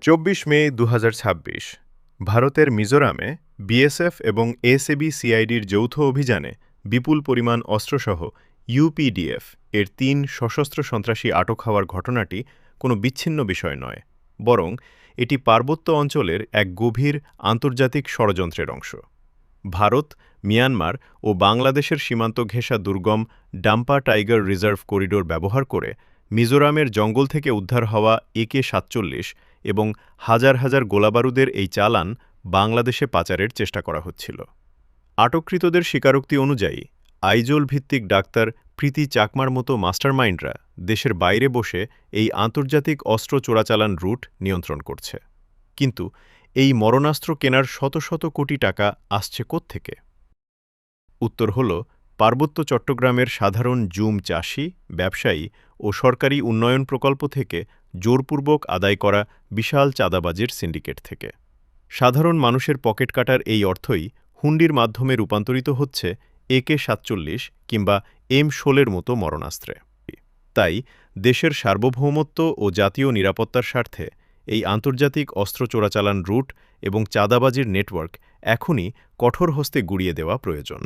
২৪ মে ২০২৬ ভারতের মিজোরামে বিএসএফ এবং এসএবি সিআইডির যৌথ অভিযানে বিপুল পরিমাণ অস্ত্রসহ ইউপিডিএফ এর ৩ সশস্ত্র সন্ত্রাসী আটক হওয়ার ঘটনাটি কোনো বিচ্ছিন্ন বিষয় নয়, বরং এটি পার্বত্য অঞ্চলের এক গভীর আন্তর্জাতিক ষড়যন্ত্রের অংশ। ভারত, মিয়ানমার ও বাংলাদেশের সীমান্ত ঘেঁষা দুর্গম ডাম্পা টাইগার রিজার্ভ করিডোর ব্যবহার করে মিজোরামের জঙ্গল থেকে উদ্ধার হওয়া AK-47 এবং হাজার হাজার গোলাবারুদের এই চালান বাংলাদেশে পাচারের চেষ্টা করা হচ্ছিল। আটককৃতদের স্বীকারোক্তি অনুযায়ী আইজোল ভিত্তিক ডাক্তার প্রীতি চাকমার মতো মাস্টারমাইন্ডরা দেশের বাইরে বসে এই আন্তর্জাতিক অস্ত্র চোরাচালান রুট নিয়ন্ত্রণ করছে। কিন্তু এই মরণাস্ত্র কেনার শত শত কোটি টাকা আসছে কোত্থেকে? উত্তর হল পার্বত্য চট্টগ্রামের সাধারণ জুম চাষি, ব্যবসায়ী ও সরকারি উন্নয়ন প্রকল্প থেকে জোরপূর্বক আদায় করা বিশাল চাঁদাবাজির সিন্ডিকেট থেকে। সাধারণ মানুষের পকেট কাটার এই অর্থই হুন্ডির মাধ্যমে রূপান্তরিত হচ্ছে AK-47 কিংবা M-16 মতো মরণাস্ত্রে। তাই দেশের সার্বভৌমত্ব ও জাতীয় নিরাপত্তার স্বার্থে এই আন্তর্জাতিক অস্ত্র চোরাচালান রুট এবং চাঁদাবাজির নেটওয়ার্ক এখনই কঠোর হস্তে গুঁড়িয়ে দেওয়া প্রয়োজন।